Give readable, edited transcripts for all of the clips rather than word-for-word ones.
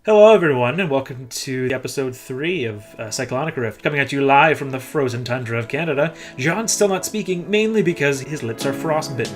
Hello, everyone, and welcome to episode 3 of Cyclonic Rift. Coming at you live from the frozen tundra of Canada. Jon's still not speaking, mainly because his lips are frostbitten.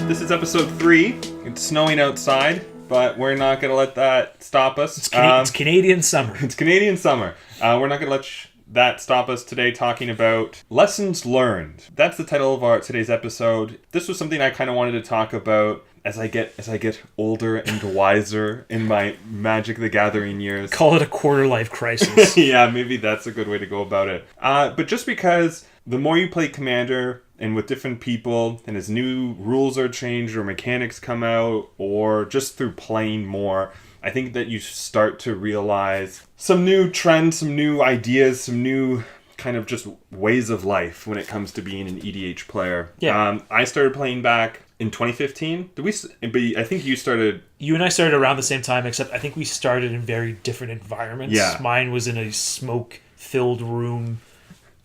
This is episode 3. It's snowing outside, but we're not going to let that stop us. It's Canadian summer. It's Canadian summer. We're not going to let that stop us today talking about lessons learned. That's the title of today's episode. This was something I kind of wanted to talk about as I get older and wiser in my Magic the Gathering years. Call it a quarter life crisis. Yeah, maybe that's a good way to go about it. But just because the more you play Commander and with different people, and as new rules are changed or mechanics come out, or just through playing more, I think that you start to realize some new trends, some new ideas, some new kind of just ways of life when it comes to being an EDH player. Yeah. I started playing back in 2015. But I think you started... You and I started around the same time, except I think we started in very different environments. Yeah. Mine was in a smoke-filled room,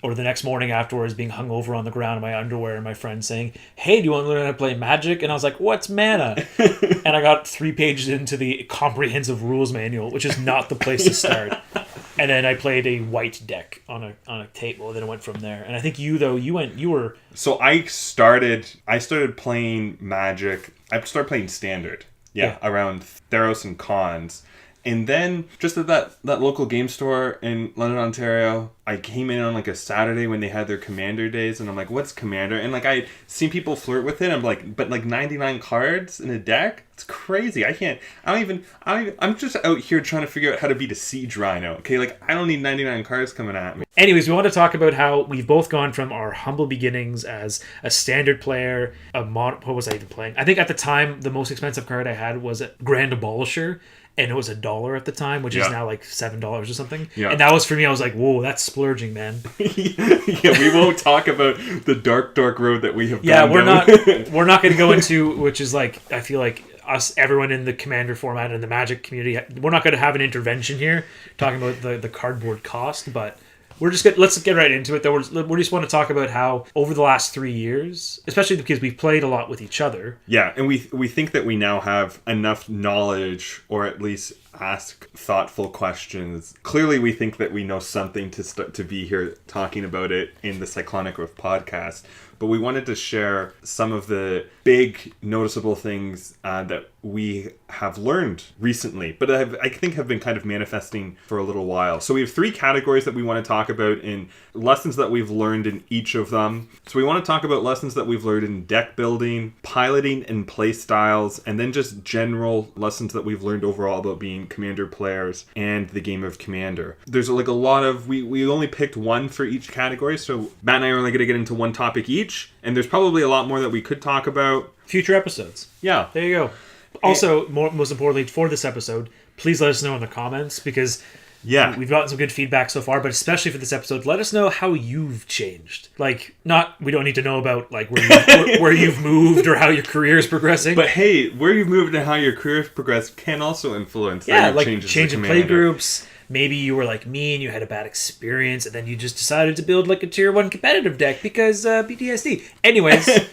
or the next morning afterwards being hung over on the ground in my underwear and my friend saying, "Hey, do you want to learn how to play Magic?" And I was like, "What's mana?" And I got 3 pages into the comprehensive rules manual, which is not the place to start. And then I played a white deck on a table, and then it went from there. And I think you were... So I started playing Magic. I started playing Standard. Yeah. Around Theros and Cons. And then, just at that local game store in London, Ontario, I came in on like a Saturday when they had their Commander days, and I'm like, what's Commander? And like, I'd seen people flirt with it. I'm like, but like 99 cards in a deck? It's crazy. I'm just out here trying to figure out how to beat a Siege Rhino. Okay, like, I don't need 99 cards coming at me. Anyways, we want to talk about how we've both gone from our humble beginnings as a Standard player, what was I even playing? I think at the time, the most expensive card I had was a Grand Abolisher, and it was $1 at the time, which is now like $7 or something. Yeah. And that was, for me, I was like, whoa, that's splurging, man. Yeah, we won't talk about the dark road that we have gone down. Yeah, we're not going to go into, which is like, I feel like everyone in the Commander format and the Magic community, we're not going to have an intervention here talking about the cardboard cost, but let's get right into it, though. We just want to talk about how over the last 3 years, especially because we've played a lot with each other. Yeah, and we think that we now have enough knowledge, or at least ask thoughtful questions. Clearly, we think that we know something to be here talking about it in the Cyclonic Rift Podcast. But we wanted to share some of the big noticeable things that we have learned recently, but I think have been kind of manifesting for a little while. So we have 3 categories that we want to talk about in lessons that we've learned in each of them. So we want to talk about lessons that we've learned in deck building, piloting and play styles, and then just general lessons that we've learned overall about being Commander players and the game of Commander. There's like a lot of... We only picked one for each category, so Matt and I are only going to get into one topic each, and there's probably a lot more that we could talk about. Future episodes. Yeah. There you go. Also, most importantly for this episode, please let us know in the comments, because we've gotten some good feedback so far, but especially for this episode, let us know how you've changed. Like, we don't need to know about like where you've moved or how your career is progressing. But hey, where you've moved and how your career has progressed can also influence like changes changing play groups. Maybe you were like me and you had a bad experience, and then you just decided to build like a tier 1 competitive deck because PTSD. Anyways,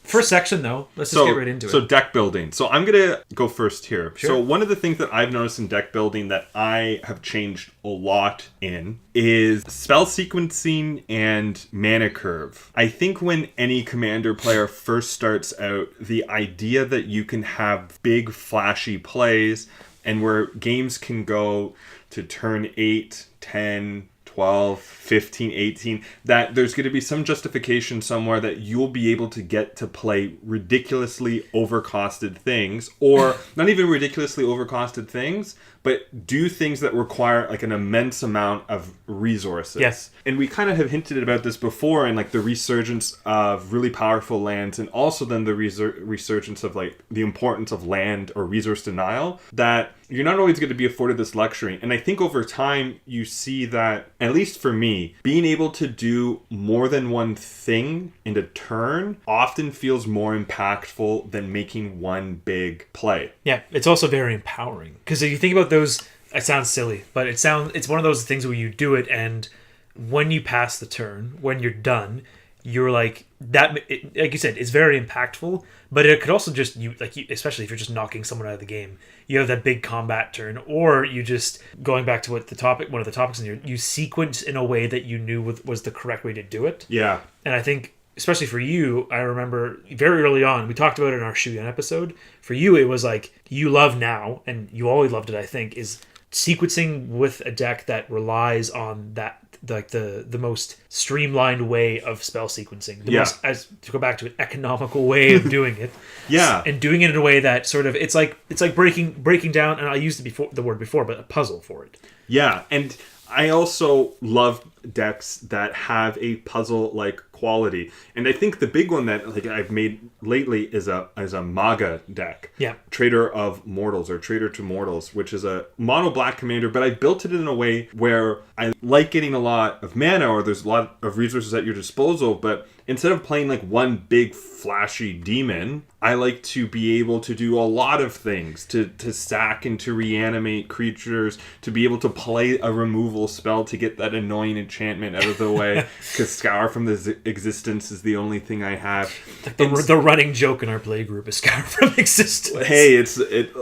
first section though, let's just get right into it. So deck building. So I'm going to go first here. Sure. So one of the things that I've noticed in deck building that I have changed a lot in is spell sequencing and mana curve. I think when any Commander player first starts out, the idea that you can have big flashy plays and where games can go to turn 8, 10, 12, 15, 18, that there's going to be some justification somewhere that you'll be able to get to play ridiculously overcosted things, or not even ridiculously overcosted things, but do things that require like an immense amount of resources. Yes. And we kind of have hinted about this before in like the resurgence of really powerful lands, and also then the resurgence of like the importance of land or resource denial, that you're not always going to be afforded this luxury. And I think over time you see that, at least for me, being able to do more than one thing in a turn often feels more impactful than making one big play. Yeah, it's also very empowering. Because if you think about those, it sounds silly, but it's one of those things where you do it and when you pass the turn, when you're done, you're like that. Like you said, it's very impactful. But it could also just especially if you're just knocking someone out of the game, you have that big combat turn, or you just going back to one of the topics in here, you sequence in a way that you knew was the correct way to do it. Yeah, and I think especially for you, I remember very early on we talked about it in our Shuyan episode. For you, it was like you love now, and you always loved it. I think is sequencing with a deck that relies on that. Like the most streamlined way of spell sequencing, to go back to an economical way of doing it, and doing it in a way that sort of it's like breaking down, and I used the word before, but a puzzle for it. Yeah, and I also love decks that have a puzzle-like quality, and I think the big one that I've made lately is a Maga deck. Yeah, Trader of Mortals or Trader to Mortals, which is a mono black commander, but I built it in a way where I like getting a lot of mana, or there's a lot of resources at your disposal, but instead of playing like one big flashy demon, I like to be able to do a lot of things, to sack and to reanimate creatures, to be able to play a removal spell to get that annoying enchantment out of the way, because Scour from the Existence is the only thing I have. The running joke in our play group is Scour from Existence. Hey,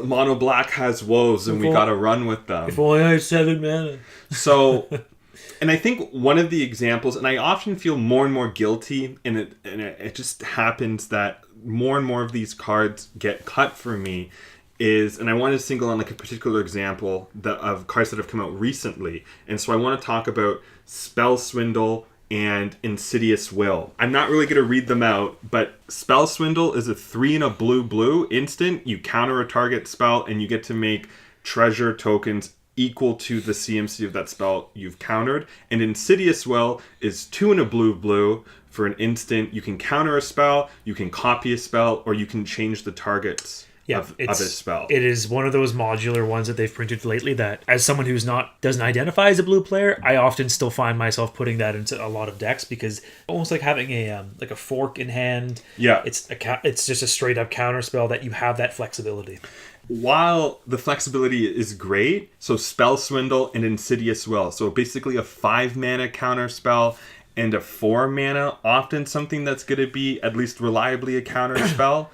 mono black has woes, and we gotta run with them. If only I had 7 mana. So... And I think one of the examples, and I often feel more and more guilty, and it just happens that more and more of these cards get cut for me, and I want to single on like a particular example of cards that have come out recently. And so I want to talk about Spell Swindle and Insidious Will. I'm not really going to read them out, but Spell Swindle is a 3 and a blue instant. You counter a target spell, and you get to make treasure tokens equal to the CMC of that spell you've countered. And Insidious Will is 2 and a blue for an instant. You can counter a spell, you can copy a spell, or you can change the targets of a spell. It is one of those modular ones that they've printed lately that, as someone who's doesn't identify as a blue player, I often still find myself putting that into a lot of decks, because almost like having a fork in hand. Yeah, it's just a straight up counter spell that you have that flexibility. While the flexibility is great, so Spell Swindle and Insidious Will, so basically a 5 mana counter spell and a 4 mana, often something that's going to be at least reliably a counter spell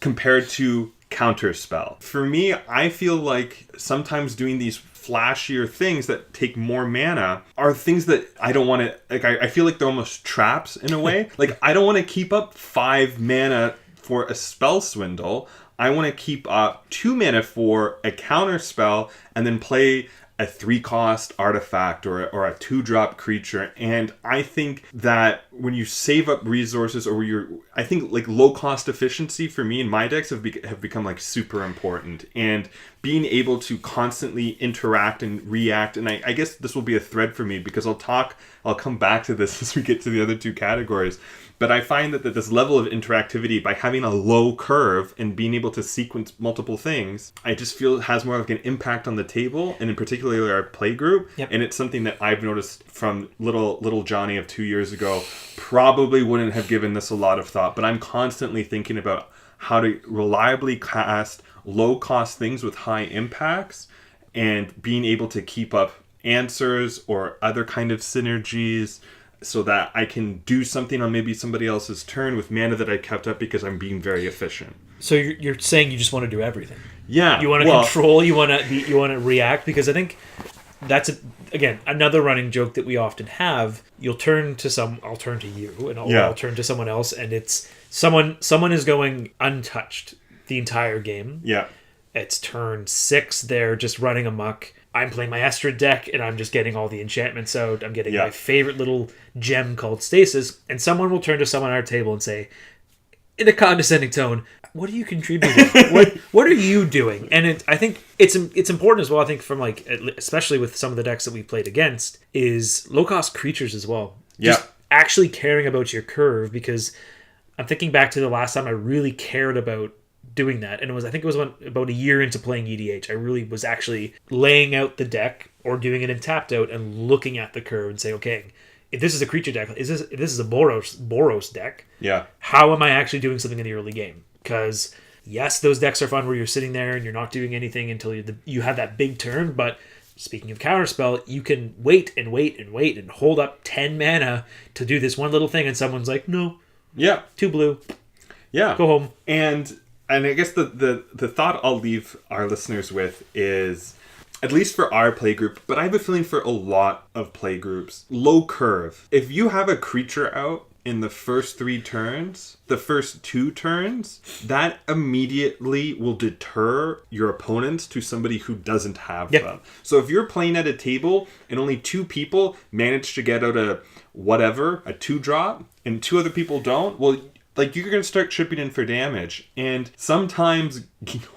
compared to counter spell. For me, I feel like sometimes doing these flashier things that take more mana are things that I don't want to, I feel like they're almost traps in a way. Like, I don't want to keep up 5 mana for a Spell Swindle. I want to keep up 2 mana for a counter spell and then play a 3-cost artifact or a 2-drop creature. And I think that when you save up resources, or I think like low cost efficiency for me in my decks have become like super important. And being able to constantly interact and react, and I guess this will be a thread for me, because I'll come back to this as we get to the other 2 categories. But I find that this level of interactivity, by having a low curve and being able to sequence multiple things, I just feel has more of an impact on the table, and in particular our play group. Yep. And it's something that I've noticed from little Johnny of 2 years ago. Probably wouldn't have given this a lot of thought, but I'm constantly thinking about how to reliably cast low-cost things with high impacts, and being able to keep up answers or other kind of synergies, so that I can do something on maybe somebody else's turn with mana that I kept up because I'm being very efficient. So you're saying you just want to do everything. Yeah. You want to control, you want to react, because I think that's again another running joke that we often have. I'll turn to you, and I'll turn to someone else, and it's someone is going untouched the entire game. Yeah. It's turn 6, they're just running amok. I'm playing my Estrid deck, and I'm just getting all the enchantments out. I'm getting my favorite little gem called Stasis, and someone will turn to someone at our table and say, in a condescending tone, "What are you contributing? what are you doing?" And I think it's important as well. I think from like, especially with some of the decks that we played against, is low cost creatures as well. Just actually caring about your curve, because I'm thinking back to the last time I really cared about doing that, and I think it was about a year into playing EDH. I really was actually laying out the deck or doing it in tapped out and looking at the curve and say, okay, if this is a creature deck, if this is a Boros deck, how am I actually doing something in the early game? Because yes, those decks are fun where you're sitting there and you're not doing anything until you have that big turn, but speaking of counterspell, you can wait and wait and wait and hold up 10 mana to do this one little thing, and someone's like, no. Yeah. 2 blue. Yeah. Go home. And I guess the thought I'll leave our listeners with is, at least for our play group, but I have a feeling for a lot of play groups, low curve. If you have a creature out in the first 3 turns, the first 2 turns, that immediately will deter your opponents to somebody who doesn't have them. So if you're playing at a table and only 2 people manage to get out a 2-drop, and 2 other people don't, well, like, you're going to start chipping in for damage. And sometimes,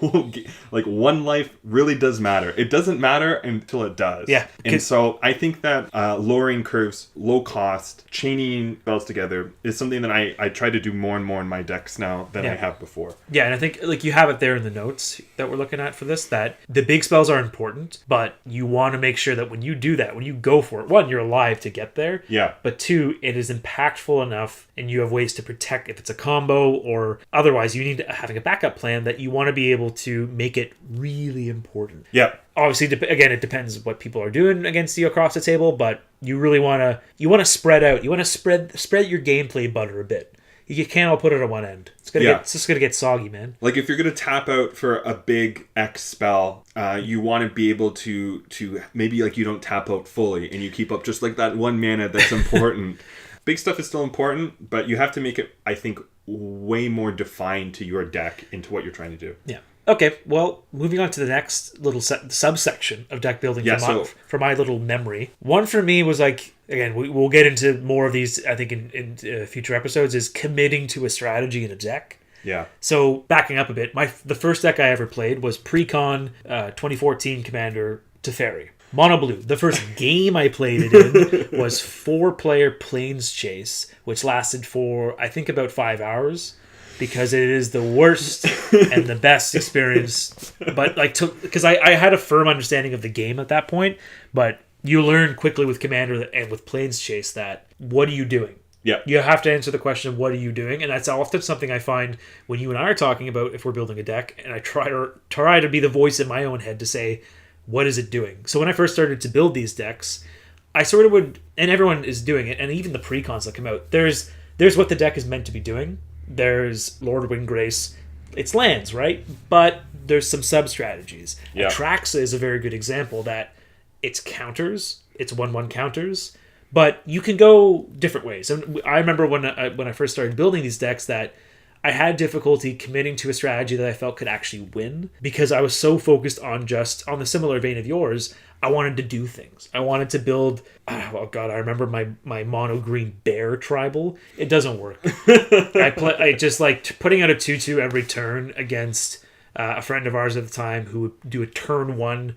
like, 1 life really does matter. It doesn't matter until it does. Yeah. And so I think that lowering curves, low cost, chaining spells together is something that I try to do more and more in my decks now than I have before. Yeah, and I think, like, you have it there in the notes that we're looking at for this, that the big spells are important, but you want to make sure that when you do that, when you go for it, 1, you're alive to get there. Yeah. But 2, it is impactful enough, and you have ways to protect if it's a combo or otherwise. You need having a backup plan that you want to be able to make it really important. Yeah. Obviously, again, it depends what people are doing against you across the table, but you really want to spread out. You want to spread your gameplay butter a bit. You can't all put it at one end. It's just gonna get soggy, man. Like, if you're gonna tap out for a big X spell, you want to be able to maybe, like, you don't tap out fully and you keep up just like that 1 mana that's important. Big stuff is still important, but you have to make it, I think, way more defined to your deck into what you're trying to do. Yeah. Okay, well, moving on to the next little subsection of deck building for my little memory. One for me was, like, again, we'll get into more of these, I think, in future episodes, is committing to a strategy in a deck. Yeah. So, backing up a bit, the first deck I ever played was Pre-Con 2014 Commander Teferi. Mono Blue. The first game I played it in was 4-player Plains Chase, which lasted for, I think, about 5 hours, because it is the worst and the best experience. But, like, because I had a firm understanding of the game at that point, but you learn quickly with Commander and with Plains Chase that, what are you doing? Yeah. You have to answer the question, what are you doing? And that's often something I find when you and I are talking about if we're building a deck, and I try to be the voice in my own head to say, what is it doing? So when I first started to build these decks, I sort of would, and everyone is doing it, and even the pre-cons that come out, there's what the deck is meant to be doing. There's Lord Windgrace. It's lands, right? But there's some sub-strategies. Yeah. Atraxa is a very good example that it's counters. It's 1/1 counters. But you can go different ways. And I remember when I first started building these decks that I had difficulty committing to a strategy that I felt could actually win, because I was so focused on the similar vein of yours. I wanted to do things. I wanted to build. Oh God, I remember my mono green bear tribal. It doesn't work. I just like putting out a 2/2 every turn against a friend of ours at the time who would do a turn 1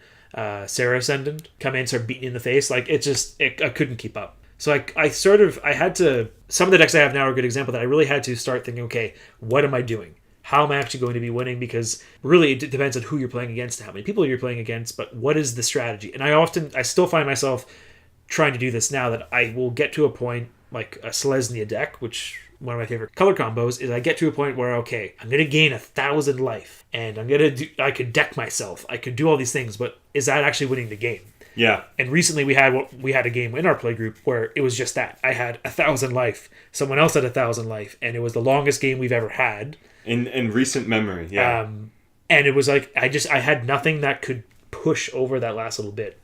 Sarah Ascendant, come in and start beating in the face. Like, I couldn't keep up. So I had to, some of the decks I have now are a good example that I really had to start thinking, okay, what am I doing? How am I actually going to be winning? Because really it depends on who you're playing against and how many people you're playing against, but what is the strategy? And I still find myself trying to do this now, that I will get to a point like a Selesnya deck, which one of my favorite color combos is, I get to a point where, okay, I'm going to gain 1,000 life and I could deck myself. I could do all these things, but is that actually winning the game? Yeah. And recently we had a game in our play group where it was just that. I had 1,000 life. Someone else had 1,000 life, and it was the longest game we've ever had. In recent memory, yeah. And it was like, I had nothing that could push over that last little bit.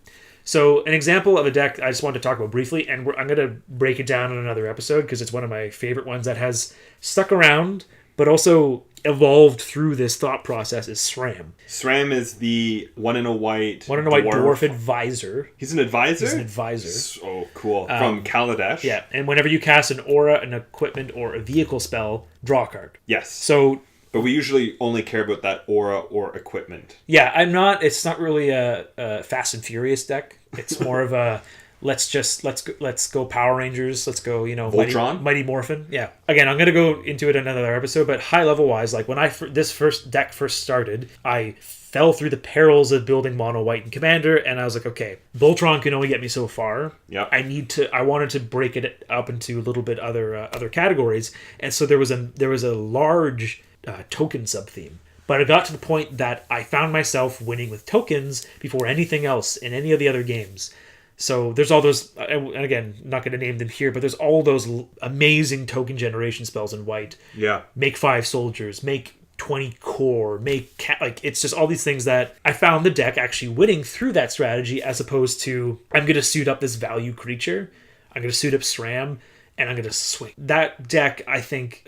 So an example of a deck I just wanted to talk about briefly, and I'm going to break it down in another episode because it's one of my favorite ones that has stuck around, but also evolved through this thought process, is SRAM. SRAM is the 1/1 dwarf advisor. He's an advisor? He's an advisor. So cool. From Kaladesh. Yeah, and whenever you cast an aura, an equipment, or a vehicle spell, draw a card. Yes. So, but we usually only care about that aura or equipment. Yeah, it's not really a Fast and Furious deck. It's more of a let's go Power Rangers. Let's go, Voltron? Mighty Morphin. Yeah. Again, I'm going to go into it in another episode, but high level wise, like when this first deck first started, I fell through the perils of building mono white and Commander, and I was like, okay, Voltron can only get me so far. Yeah. I wanted to break it up into a little bit other categories, and so there was a large token sub theme. But it got to the point that I found myself winning with tokens before anything else in any of the other games. So there's all those, and again, not going to name them here, but there's all those amazing token generation spells in white. Yeah. Make 5 soldiers, make 20 core, it's just all these things that I found the deck actually winning through that strategy, as opposed to, I'm going to suit up this value creature, I'm going to suit up SRAM, and I'm going to swing. That deck, I think,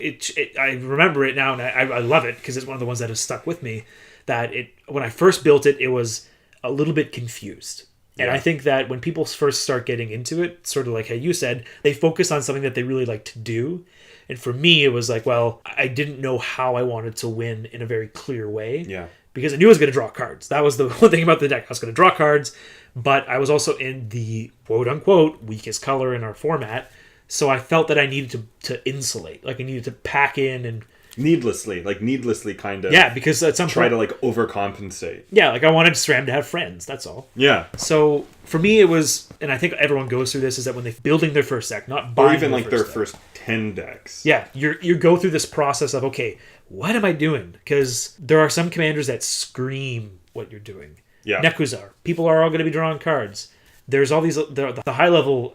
I remember it now, and I love it, because it's one of the ones that has stuck with me, that when I first built it, it was a little bit confused. And I think that when people first start getting into it, sort of like how you said, they focus on something that they really like to do. And for me, it was like, well, I didn't know how I wanted to win in a very clear way. Yeah. Because I knew I was going to draw cards. That was the one thing about the deck. I was going to draw cards, but I was also in the quote-unquote weakest color in our format. So I felt that I needed to insulate. Like I needed to pack in and... Needlessly kind of. Yeah, because at some point... Try to like overcompensate. Yeah, like I wanted SRAM to have friends, that's all. Yeah. So for me it was, and I think everyone goes through this, is that when they're building their first deck, not buying or even like their deck. first 10 decks. Yeah, you go through this process of, okay, what am I doing? Because there are some commanders that scream what you're doing. Yeah. Nekuzar. People are all going to be drawing cards. There's all these, the high level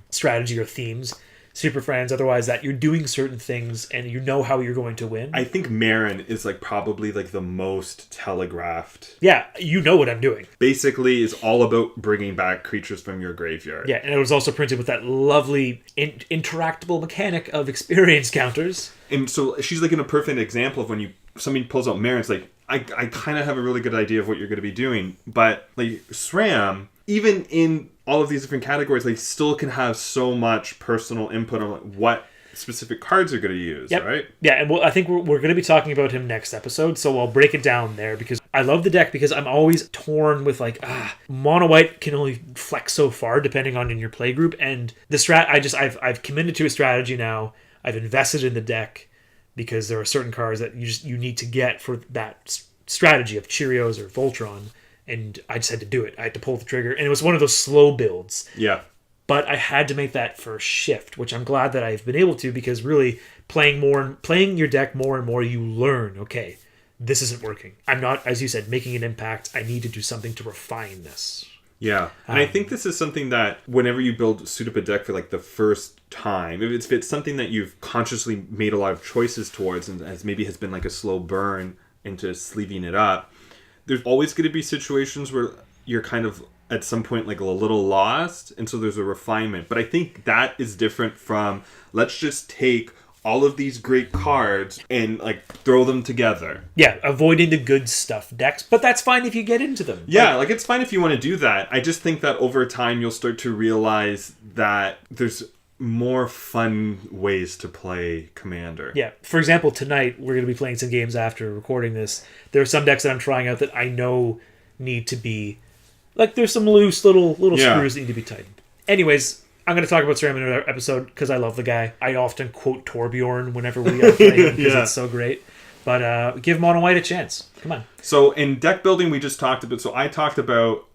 strategy or themes, Super Friends, otherwise, that you're doing certain things and you know how you're going to win. I think Marin is like probably like the most telegraphed. Yeah, you know what I'm doing. Basically, is all about bringing back creatures from your graveyard. Yeah, and it was also printed with that lovely interactable mechanic of experience counters. And so she's like in a perfect example of when somebody pulls out Marin, it's like, I kind of have a really good idea of what you're going to be doing. But like SRAM, even in all of these different categories, they still can have so much personal input on what specific cards you're going to use, right? Yeah, and I think we're going to be talking about him next episode, so I'll break it down there, because I love the deck, because I'm always torn with like, mono white can only flex so far depending on in your play group, and the I've committed to a strategy now. I've invested in the deck because there are certain cards that you need to get for that strategy of Cheerios or Voltron. And I just had to do it. I had to pull the trigger. And it was one of those slow builds. Yeah. But I had to make that first shift, which I'm glad that I've been able to, because really playing your deck more and more, you learn, okay, this isn't working. I'm not, as you said, making an impact. I need to do something to refine this. Yeah. And I think this is something that whenever you suit up a deck for like the first time, if it's something that you've consciously made a lot of choices towards and has been like a slow burn into sleeving it up, there's always going to be situations where you're kind of at some point like a little lost, and so there's a refinement. But I think that is different from, let's just take all of these great cards and like throw them together. Yeah, avoiding the good stuff decks, but that's fine if you get into them. Yeah, like it's fine if you want to do that. I just think that over time you'll start to realize that there's more fun ways to play Commander. Yeah. For example, tonight we're going to be playing some games after recording this. There are some decks that I'm trying out that I know need to be, like, there's some loose little screws that need to be tightened. Anyways, I'm going to talk about SRAM in another episode because I love the guy. I often quote Torbjorn whenever we play him because it's so great. But give Mono White a chance. Come on. So in deck building, we just talked about. So I talked about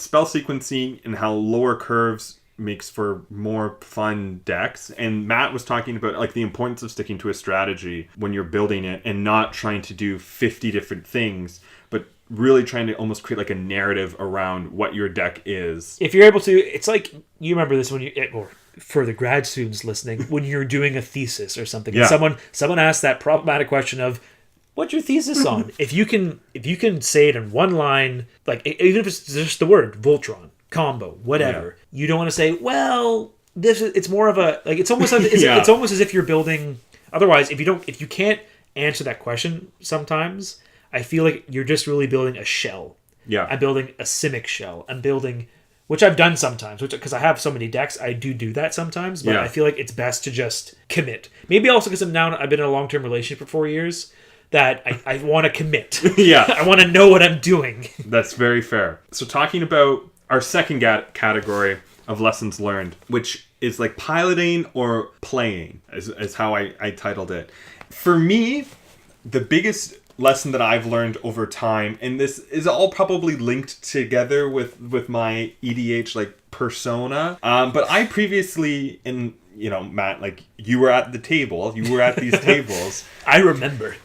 spell sequencing and how lower curves makes for more fun decks, and Matt was talking about like the importance of sticking to a strategy when you're building it and not trying to do 50 different things, but really trying to almost create like a narrative around what your deck is. If you're able to, it's like, you remember this when or for the grad students listening, when you're doing a thesis or something, and someone asks that problematic question of, what's your thesis on? If you can say it in one line, like even if it's just the word Voltron combo, whatever. Yeah. You don't want to say, well, it's more of a, like, it's almost like, it's almost as if you're building. Otherwise, if you can't answer that question sometimes, I feel like you're just really building a shell. Yeah. I'm building a Simic shell. I'm building, which I've done sometimes, because I have so many decks, I do that sometimes, but I feel like it's best to just commit. Maybe also because I've been in a long-term relationship for 4 years, that I want to commit. Yeah. I want to know what I'm doing. That's very fair. So talking about our second category of lessons learned, which is like piloting or playing, is how I titled it. For me, the biggest lesson that I've learned over time, and this is all probably linked together with my EDH like persona, but I previously, Matt, like you were at the table, you were at these tables. I remember.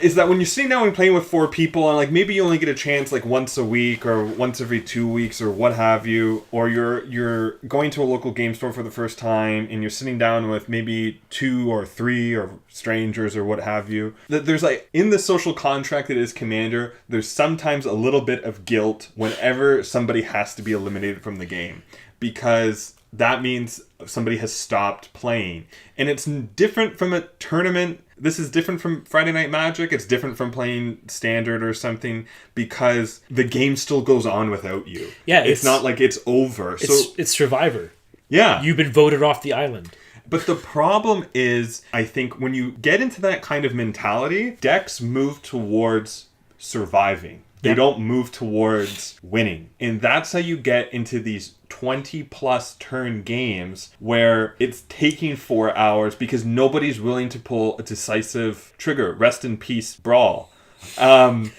is that when you're sitting down and playing with 4 people, and like maybe you only get a chance like once a week or once every 2 weeks or what have you, or you're going to a local game store for the first time and you're sitting down with maybe 2 or 3 or strangers or what have you, that there's like in the social contract that is Commander, there's sometimes a little bit of guilt whenever somebody has to be eliminated from the game, because that means somebody has stopped playing. And it's different from a tournament. This is different from Friday Night Magic. It's different from playing Standard or something, because the game still goes on without you. Yeah, it's not like it's over. It's Survivor. Yeah. You've been voted off the island. But the problem is, I think, when you get into that kind of mentality, decks move towards surviving. They don't move towards winning. And that's how you get into these 20 plus turn games where it's taking 4 hours because nobody's willing to pull a decisive trigger. Rest in peace, Brawl. I've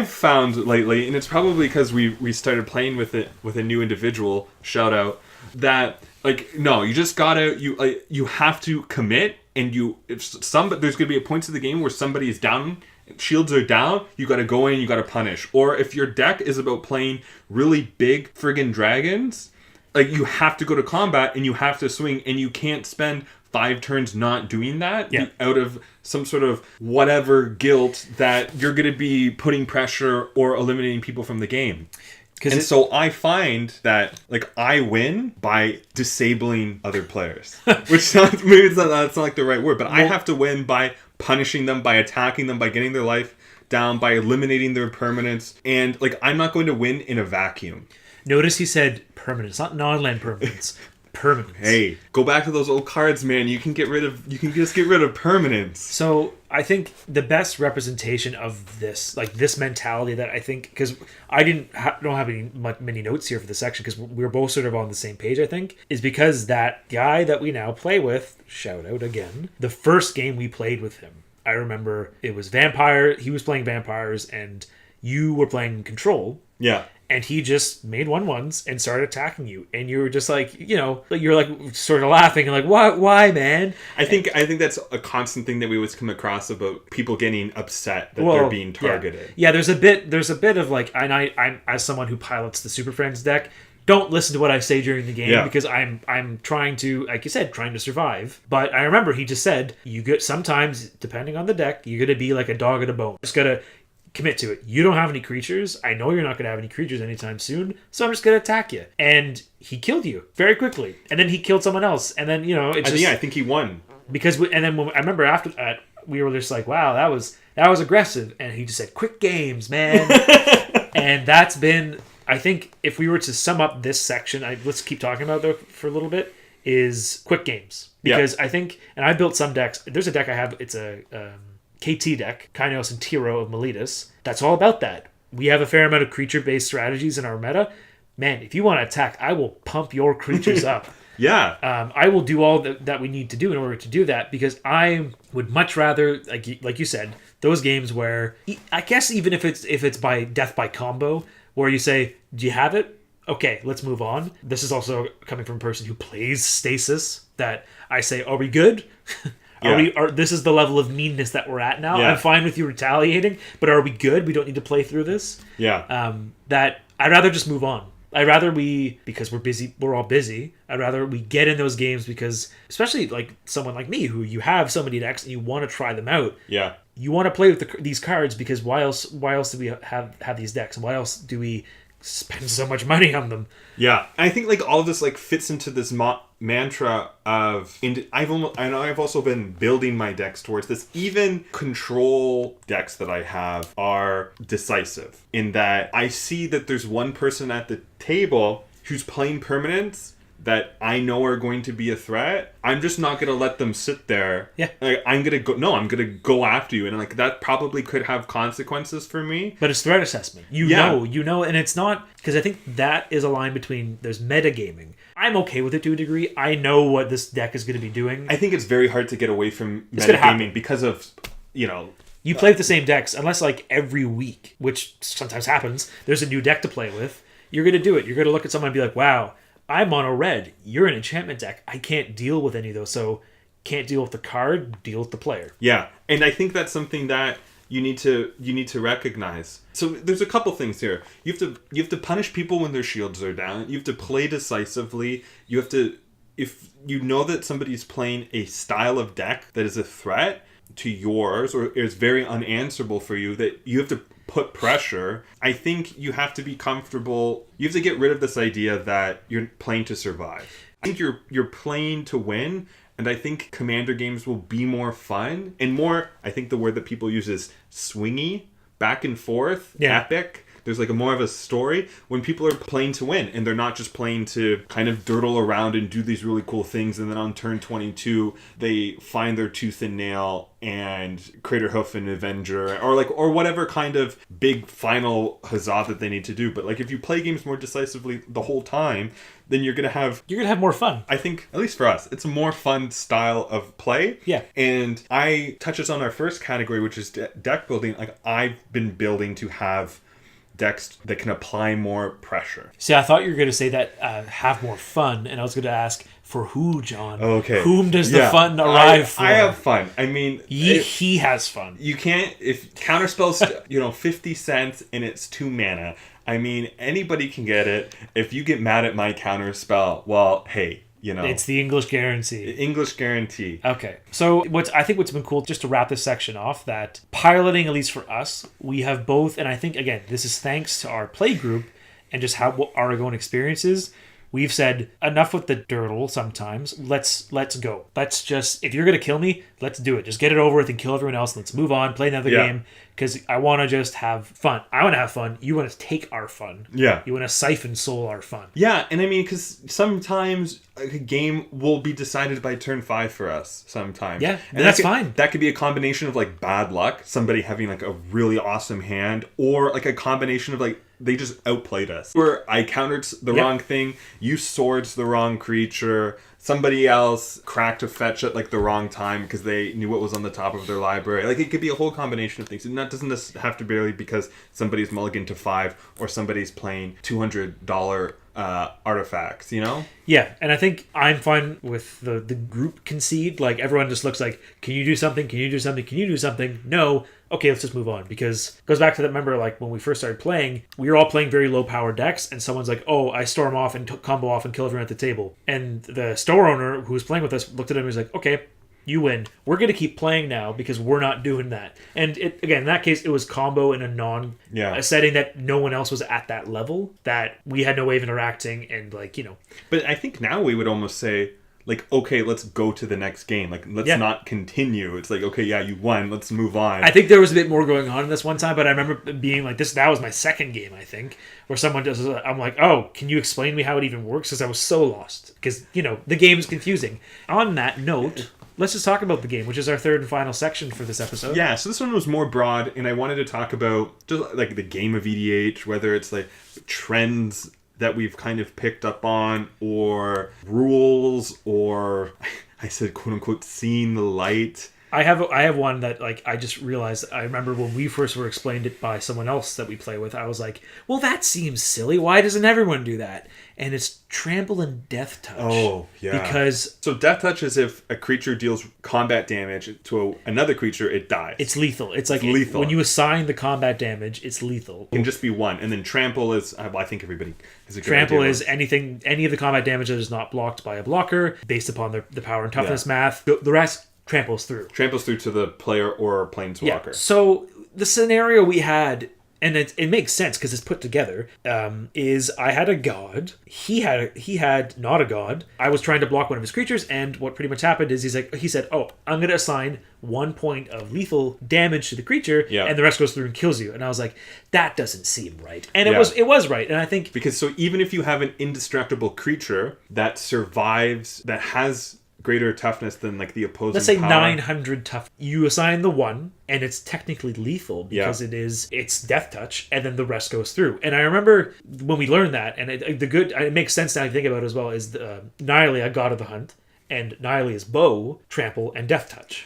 found lately, and it's probably because we started playing with it with a new individual, shout out, that like, no, you just gotta, you have to commit, and there's gonna be a point of the game where somebody is down, shields are down, you gotta go in, you gotta punish. Or if your deck is about playing really big friggin' dragons, like, you have to go to combat and you have to swing, and you can't spend 5 turns not doing that out of some sort of whatever guilt that you're gonna be putting pressure or eliminating people from the game. And so I find that, like, I win by disabling other players. Which sounds, maybe that's not like the right word, but I have to win by punishing them, by attacking them, by getting their life down, by eliminating their permanence. And, like, I'm not going to win in a vacuum. Notice he said permanence, not non-land permanence. Permanence. Hey, go back to those old cards, man. You can just get rid of permanence. So I think the best representation of this, like this mentality, that I think, because I don't have many notes here for the section because we're both sort of on the same page, I think, is because that guy that we now play with, shout out again, the first game we played with him, I remember it was Vampire. He was playing Vampires and you were playing Control. Yeah. And he just made 1/1s and started attacking you. And you were just like, you're like sort of laughing and like, why, man? I think that's a constant thing that we always come across about people getting upset that they're being targeted. Yeah, there's a bit of like, and I'm as someone who pilots the Super Friends deck, don't listen to what I say during the game because I'm trying to, like you said, trying to survive. But I remember he just said, sometimes, depending on the deck, you're going to be like a dog at a bone. Just got to commit to it. You don't have any creatures. I know you're not going to have any creatures anytime soon, so I'm just going to attack you. And he killed you very quickly. And then he killed someone else. And then, it's just... I think he won. And then I remember after that, we were just like, wow, that was aggressive. And he just said, quick games, man. And that's been, I think, if we were to sum up this section, let's keep talking about it for a little bit, is quick games. Because I think, and I built some decks. There's a deck I have, it's a... KT deck, Kainos and Tiro of Meletus. That's all about that. We have a fair amount of creature-based strategies in our meta. Man, if you want to attack, I will pump your creatures up. Yeah. I will do all that we need to do in order to do that, because I would much rather, like you said, those games where, I guess even if it's by death by combo, where you say, do you have it? Okay, let's move on. This is also coming from a person who plays Stasis, that I say, are we good? This is the level of meanness that we're at now. Yeah. I'm fine with you retaliating, but are we good? We don't need to play through this. Yeah. That I'd rather just move on. I'd rather because we're busy, we're all busy. I'd rather we get in those games because, especially like someone like me, who you have so many decks and you want to try them out. Yeah. You want to play with these cards because why else do we have these decks? And why else do we spend so much money on them? Yeah. And I think like all of this like fits into this mantra of, I've also been building my decks towards this. Even control decks that I have are decisive in that I see that there's one person at the table who's playing permanents that I know are going to be a threat. I'm just not going to let them sit there. Yeah. Like, I'm going to go after you. And like that probably could have consequences for me. But it's threat assessment. You know, and it's not, because I think that is a line between, there's metagaming. I'm okay with it to a degree. I know what this deck is going to be doing. I think it's very hard to get away from metagaming because of, you play with the same decks, unless like every week, which sometimes happens, there's a new deck to play with. You're going to do it. You're going to look at someone and be like, wow, I'm mono red. You're an enchantment deck. I can't deal with any of those. So Can't deal with the card, deal with the player. Yeah, and I think that's something that you need to recognize. So there's a couple things here. You have to punish people when their shields are down. You have to play decisively. You have to, if you know that somebody's playing a style of deck that is a threat to yours or is very unanswerable for you, that you have to put pressure. I think you have to be comfortable. You have to get rid of this idea that you're playing to survive. I think you're playing to win. And I think Commander games will be more fun and more, I think the word that people use is swingy, back and forth, epic. There's like more of a story when people are playing to win and they're not just playing to kind of durdle around and do these really cool things. And then on turn 22, they find their tooth and nail and Craterhoof and Avenger or whatever kind of big final huzzah that they need to do. But like if you play games more decisively the whole time, then you're gonna have more fun. I think, at least for us, it's a more fun style of play. Yeah. And I touch us on our first category, which is deck building. Like I've been building to have decks that can apply more pressure. See, I thought you were going to say that have more fun, and I was going to ask, for who, John? Okay. Whom does the fun arrive for? I have fun. I mean... He has fun. You can't... If counterspell's, 50 cents and it's 2 mana, I mean, anybody can get it. If you get mad at my counterspell, well, hey... It's the English guarantee. English guarantee. Okay. So I think what's been cool, just to wrap this section off, that piloting, at least for us, we have both, and I think, again, this is thanks to our play group and just what our own experiences. We've said, enough with the durdle sometimes. Let's go. Let's just, if you're going to kill me, let's do it. Just get it over with and kill everyone else. Let's move on, play another game. Because I want to just have fun. I want to have fun. You want to take our fun. Yeah. You want to siphon soul our fun. Yeah, and I mean, because sometimes a game will be decided by turn 5 for us sometimes. Yeah, and that's fine. That could be a combination of like bad luck, somebody having like a really awesome hand, or like a combination of like they just outplayed us. Where I countered the wrong thing, you swords the wrong creature, somebody else cracked a fetch at like the wrong time because they knew what was on the top of their library. Like it could be a whole combination of things. And that doesn't just have to be because somebody's mulliganed to 5 or somebody's playing $200 artifacts, Yeah, and I think I'm fine with the group concede. Like everyone just looks like, can you do something? Can you do something? Can you do something? No. Okay, let's just move on, because it goes back to that. Remember, like when we first started playing, we were all playing very low power decks, and someone's like, "Oh, I storm off and combo off and kill everyone at the table." And the store owner who was playing with us looked at him and was like, "Okay, you win. We're going to keep playing now because we're not doing that." And again, in that case, it was combo in a setting that no one else was at that level, that we had no way of interacting, and But I think now we would almost say, like, okay, let's go to the next game. Like, let's not continue. It's like, okay, yeah, you won. Let's move on. I think there was a bit more going on in this one time, but I remember being like, that was my second game, I think, where someone does, I'm like, oh, can you explain to me how it even works? Because I was so lost. Because, the game's confusing. On that note, let's just talk about the game, which is our third and final section for this episode. Yeah, so this one was more broad, and I wanted to talk about just like the game of EDH, whether it's like trends that we've kind of picked up on, or rules, or I said quote unquote seeing the light. I have one that I just realized. I remember when we first were explained it by someone else that we play with, I was like, well, that seems silly. Why doesn't everyone do that? And it's trample and death touch. Oh, yeah. Because so death touch is if a creature deals combat damage to another creature, it dies. It's lethal. It's lethal. When you assign the combat damage, it's lethal. It can just be one. And then trample is, I think everybody has a good Trample idea. is any of the combat damage that is not blocked by a blocker based upon the power and toughness math. The rest tramples through. Tramples through to the player or planeswalker. Yeah. So the scenario we had, and it makes sense because it's put together, is I had a god. He had not a god. I was trying to block one of his creatures, and what pretty much happened is he said, oh, I'm going to assign 1 point of lethal damage to the creature, and the rest goes through and kills you. And I was like, that doesn't seem right. And it was right. And I think... Because so even if you have an indestructible creature that survives, that has greater toughness than like the opposing let's say power. 900 tough, you assign the 1 and it's technically lethal because it's death touch, and then the rest goes through. And I remember when we learned that, and it makes sense now to think about it as well, is Nihili, a god of the hunt, and Nihili is bow, trample, and death touch.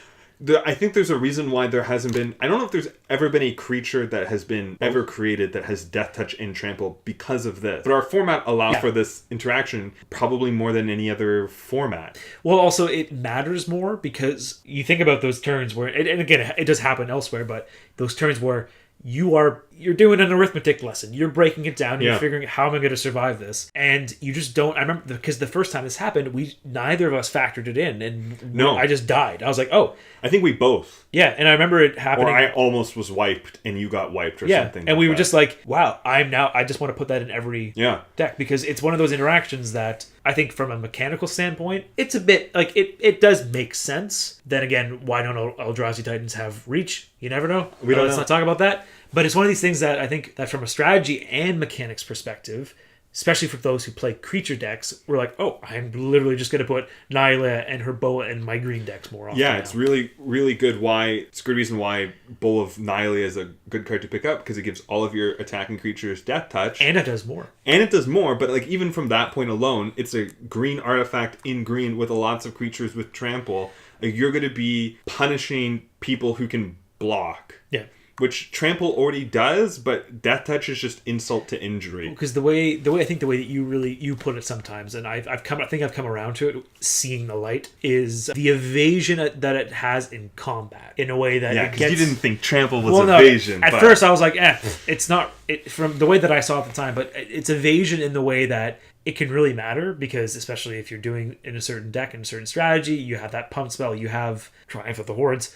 I think there's a reason why there hasn't been... I don't know if there's ever been a creature that has been ever created that has Death Touch and Trample because of this. But our format allows for this interaction probably more than any other format. Well, also, it matters more because you think about those turns where... And again, it does happen elsewhere, but those turns where you're doing an arithmetic lesson. You're breaking it down. You're figuring out how am I going to survive this. And you just don't... I remember because the first time this happened, neither of us factored it in. And I just died. I was like, oh. I think we both. Yeah, and I remember it happening. Or I almost was wiped and you got wiped or something. And we were just like, wow, I just want to put that in every deck. Because it's one of those interactions that I think from a mechanical standpoint, it's a bit... Like, it does make sense. Then again, why don't Eldrazi Titans have reach? You never know. Let's not talk about that. But it's one of these things that I think that from a strategy and mechanics perspective, especially for those who play creature decks, we're like, oh, I'm literally just going to put Nyla and her Boa in my green decks more often. Yeah, it's really, really good. It's a good reason why Boa of Nyla is a good card to pick up, because it gives all of your attacking creatures Death Touch. And it does more. But like even from that point alone, it's a green artifact in green with lots of creatures with Trample. Like, you're going to be punishing people who can block. Yeah. Which Trample already does, but Death Touch is just insult to injury. Because the way that you put it sometimes, and I think I've come around to it, seeing the light, is the evasion that it has in combat in a way that because you didn't think Trample was evasion. At first I was like, it's not from the way that I saw at the time, but it's evasion in the way that it can really matter, because especially if you're doing in a certain deck and a certain strategy, you have that pump spell, you have Triumph of the Hordes.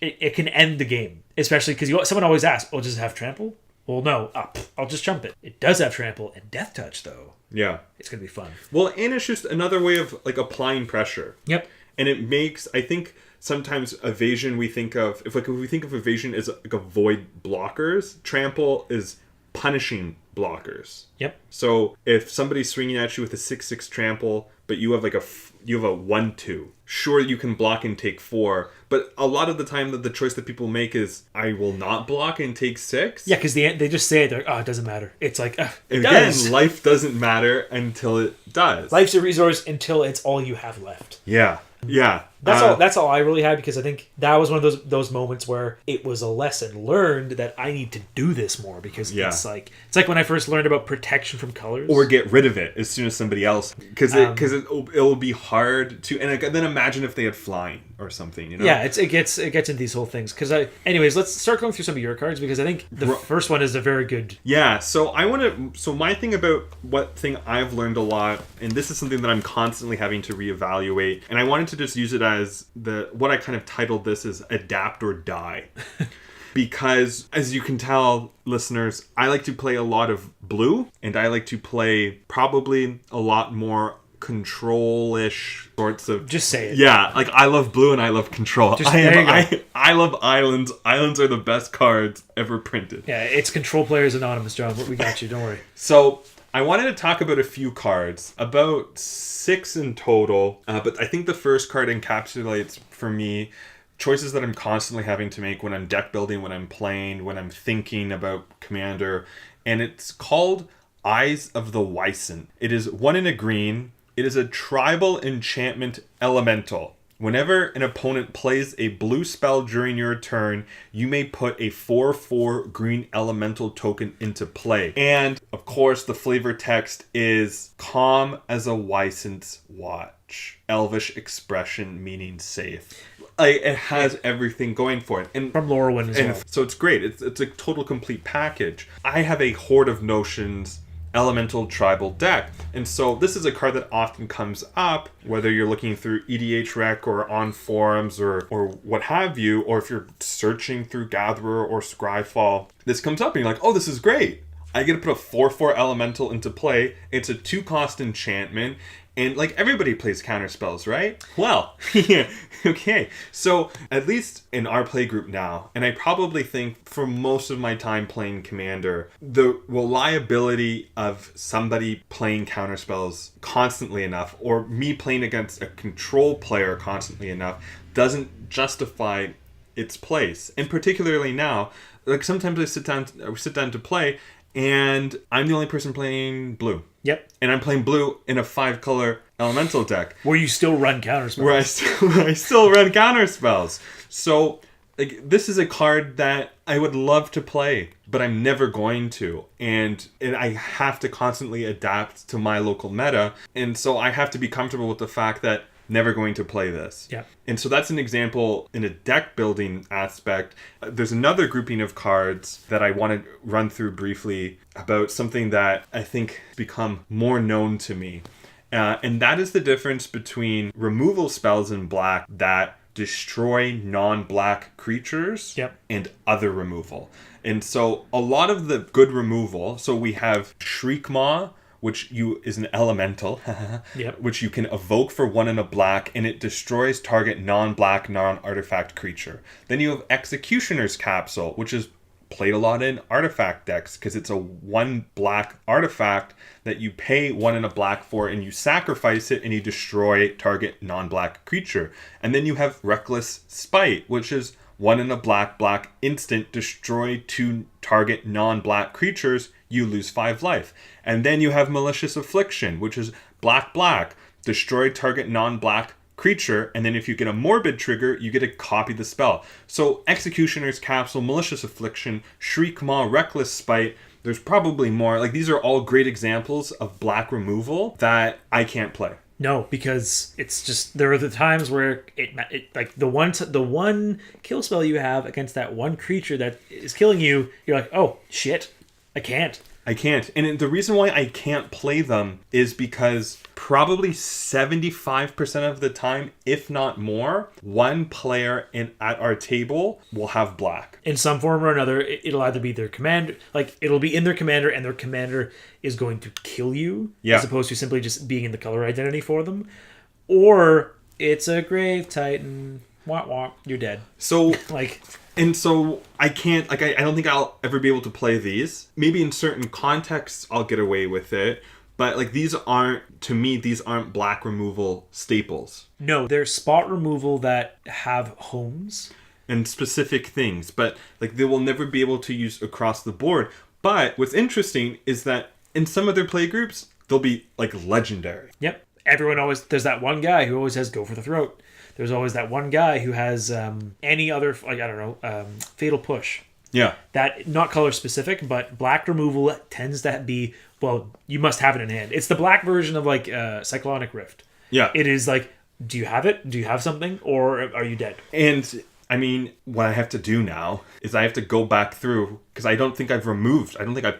it can end the game, especially because someone always asks, "Oh, does it have Trample?" Well, no, I'll just jump it. It does have Trample and Death Touch, though. Yeah, it's gonna be fun. Well, and it's just another way of like applying pressure. Yep, and it makes, I think, sometimes evasion we think of if we think of evasion as like avoid blockers, Trample is punishing blockers. Yep. So if somebody's swinging at you with a 6/6 Trample, but you have a 1/2, sure, you can block and take 4, but a lot of the time the choice that people make is, I will not block and take 6. Yeah, because they just say it doesn't matter. It's like, it does. Again, life doesn't matter until it does. Life's a resource until it's all you have left. Yeah. Yeah. That's all I really had, because I think that was one of those moments where it was a lesson learned that I need to do this more, because it's like when I first learned about protection from colors, or get rid of it as soon as somebody else, because it'll be hard to, and then imagine if they had flying or something, you know? Yeah, it gets into these whole things. Anyways, let's start going through some of your cards, because I think the first one is a very good. Yeah, so my thing about what thing I've learned a lot, and this is something that I'm constantly having to reevaluate, and I wanted to just use it as what I kind of titled this is Adapt or Die. Because, as you can tell, listeners, I like to play a lot of blue, and I like to play probably a lot more control-ish sorts of... Just say it. Yeah, like I love blue and I love control. I love islands. Islands are the best cards ever printed. Yeah, it's Control Players Anonymous, John. We got you, don't worry. So, I wanted to talk about a few cards, about 6 in total, but I think the first card encapsulates, for me, choices that I'm constantly having to make when I'm deck building, when I'm playing, when I'm thinking about Commander, and it's called Eyes of the Wyson. It is 1 in a green. It is a tribal enchantment elemental. Whenever an opponent plays a blue spell during your turn, you may put a 4/4 green elemental token into play. And, of course, the flavor text is calm as a Wyson's watch. Elvish expression meaning safe. It has everything going for it. And from Lorwyn as well. So it's great. It's a total complete package. I have a Horde of Notions elemental tribal deck, and so this is a card that often comes up, whether you're looking through EDH Rec or on forums or what have you, or if you're searching through Gatherer or Scryfall. This comes up and you're like, oh, this is great. I get to put a 4/4 elemental into play. It's a 2-cost enchantment, and like everybody plays counter spells, right? Well, yeah, okay. So at least in our play group now, and I probably think for most of my time playing Commander, the reliability of somebody playing counter spells constantly enough, or me playing against a control player constantly enough, doesn't justify its place. And particularly now, like sometimes I sit down to play, and I'm the only person playing blue. Yep. And I'm playing blue in a 5-color elemental deck. Where you still run counterspells. Where I still run counterspells. So, like, this is a card that I would love to play, but I'm never going to. And I have to constantly adapt to my local meta. And so I have to be comfortable with the fact that never going to play this. Yeah. And so that's an example in a deck building aspect. There's another grouping of cards that I want to run through briefly about something that I think has become more known to me. And that is the difference between removal spells in black that destroy non-black creatures and other removal. And so a lot of the good removal, so we have Shriekmaw, which is an elemental, which you can evoke for 1 and a black, and it destroys target non-black, non-artifact creature. Then you have Executioner's Capsule, which is played a lot in artifact decks because it's a 1 black artifact that you pay 1 and a black for, and you sacrifice it and you destroy target non-black creature. And then you have Reckless Spite, which is 1 and a black instant, destroy 2 target non-black creatures, you lose 5 life. And then you have Malicious Affliction, which is black, destroy target non-black creature, and then if you get a morbid trigger, you get to copy the spell. So Executioner's Capsule, Malicious Affliction, Shriekmaw, Reckless Spite, there's probably more. Like, these are all great examples of black removal that I can't play. No, because it's just, there are the times where it like the one kill spell you have against that one creature that is killing you, you're like, oh shit, I can't. And the reason why I can't play them is because probably 75% of the time, if not more, one player at our table will have black. In some form or another, it'll either be their commander, like it'll be in their commander, and their commander is going to kill you, as opposed to simply just being in the color identity for them. Or it's a Grave Titan, you're dead. So, like... And so I can't, like, I don't think I'll ever be able to play these. Maybe in certain contexts I'll get away with it. But, like, these aren't black removal staples. No, they're spot removal that have homes. And specific things. But, like, they will never be able to use across the board. But what's interesting is that in some of their play groups, they'll be, like, legendary. Yep. There's that one guy who always has Go for the Throat. There's always that one guy who has any other, like, I don't know, Fatal Push. Yeah. That, not color specific, but black removal tends to be, well, you must have it in hand. It's the black version of, like, Cyclonic Rift. Yeah. It is like, do you have it? Do you have something? Or are you dead? And, I mean, what I have to do now is I have to go back through, because I don't think I've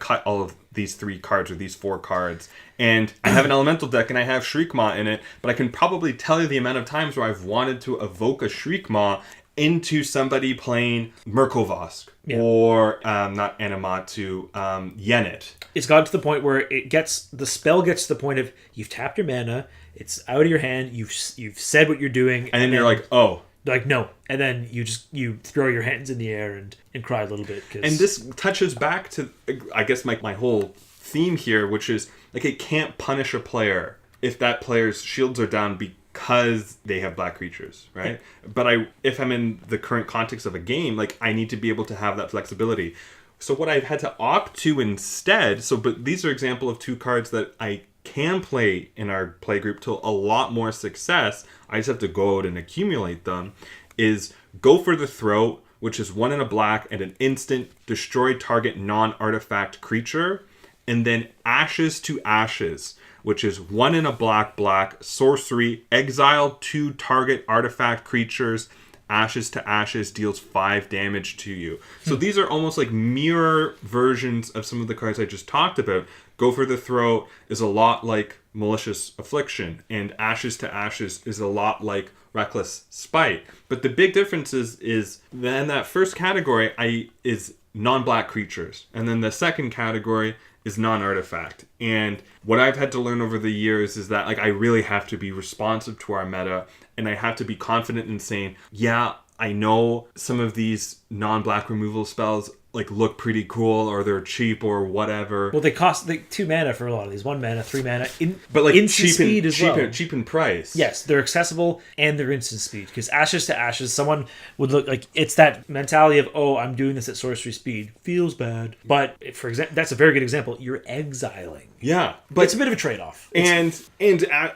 cut all of these 3 cards or these 4 cards. And I have an elemental deck and I have Shriekmaw in it, but I can probably tell you the amount of times where I've wanted to evoke a Shriekmaw into somebody playing Murkovosk or not Animatu, Yenit. It's gotten to the point where the spell gets to the point of you've tapped your mana, it's out of your hand, you've said what you're doing, and then you're like, oh. Like, no. And then you throw your hands in the air and cry a little bit. And this touches back to, I guess, my whole theme here, which is, like, it can't punish a player if that player's shields are down because they have black creatures, right? Yeah. But if I'm in the current context of a game, like, I need to be able to have that flexibility. So what I've had to opt to instead, but these are example of 2 cards that I can play in our play group to a lot more success. I just have to go out and accumulate them. Is Go for the Throat, which is 1 and a black and an instant, destroy target non-artifact creature. And then Ashes to Ashes, which is 1 and a black, sorcery, exile 2 target artifact creatures. Ashes to Ashes deals 5 damage to you. So these are almost like mirror versions of some of the cards I just talked about. Go for the Throat is a lot like Malicious Affliction, and Ashes to Ashes is a lot like Reckless Spite. But the big difference is then that first category is non-black creatures, and then the second category is non-artifact. And what I've had to learn over the years is that, like, I really have to be responsive to our meta, and I have to be confident in saying, yeah, I know some of these non-black removal spells, like look pretty cool or they're cheap or whatever. Well, they cost 2 mana for a lot of these. 1 mana, 3 mana. But like instant speed as well. Cheap in price. Yes, they're accessible and they're instant speed. Because Ashes to Ashes, someone would look like it's that mentality of, oh, I'm doing this at sorcery speed. Feels bad. But for example, that's a very good example. You're exiling. Yeah, but it's a bit of a trade-off. And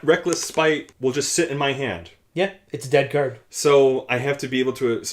Reckless Spite will just sit in my hand. Yeah, it's a dead card. So I have to be able to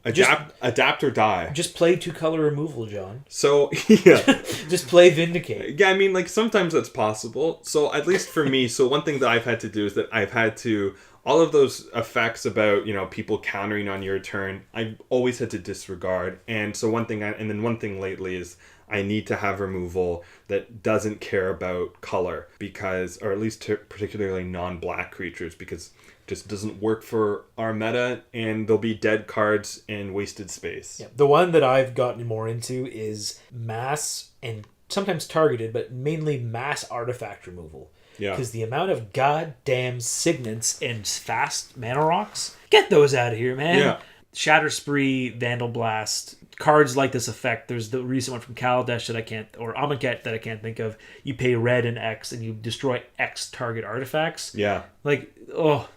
adapt or die. Just play 2-color removal, John. So yeah, just play Vindicate. Yeah, I mean, like sometimes that's possible. So at least for me, so one thing that I've had to do is that I've had to all of those effects about people countering on your turn. I've always had to disregard. And so one thing lately is I need to have removal that doesn't care about color or at least particularly non-black creatures because just doesn't work for our meta, and there'll be dead cards and wasted space. Yeah, the one that I've gotten more into is mass and sometimes targeted, but mainly mass artifact removal. Yeah. Because the amount of goddamn signets and fast mana rocks, get those out of here, man. Yeah. Shatter Spree, Vandal Blast, cards like this effect. There's the recent one from Kaladesh or Amonkhet that I can't think of. You pay red and X and you destroy X target artifacts. Yeah. Like, oh,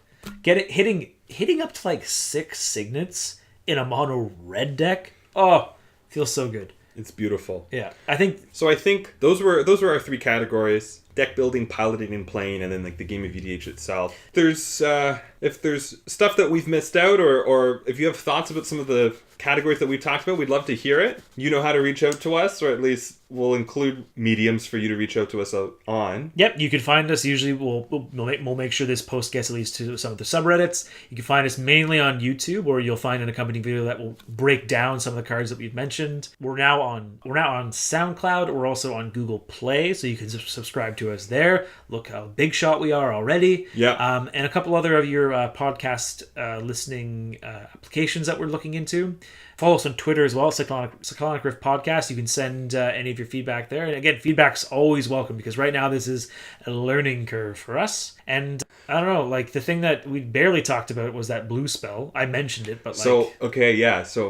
get it hitting up to like 6 signets in a mono red deck. Oh, feels so good. It's beautiful. Yeah. I think those were our 3 categories. Deck building, piloting, and playing, and then like the game of EDH itself. If there's stuff that we've missed out, or if you have thoughts about some of the categories that we've talked about, we'd love to hear it. You know how to reach out to us, or at least we'll include mediums for you to reach out to us on. Yep, you can find us. Usually, we'll make sure this post gets at least to some of the subreddits. You can find us mainly on YouTube, or you'll find an accompanying video that will break down some of the cards that we've mentioned. We're now on SoundCloud. We're also on Google Play, so you can subscribe to us there. Look how big shot we are already. Yeah. And a couple other of your podcast listening applications that we're looking into. Follow us on Twitter as well, Cyclonic Rift Podcast. You can send any of your feedback there. And again, feedback's always welcome because right now this is a learning curve for us. And I don't know, like the thing that we barely talked about was that blue spell. I mentioned it, but So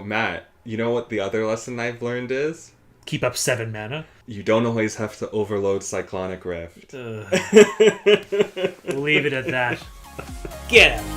Matt, you know what the other lesson I've learned is? Keep up 7 mana. You don't always have to overload Cyclonic Rift. We'll leave it at that. Get out.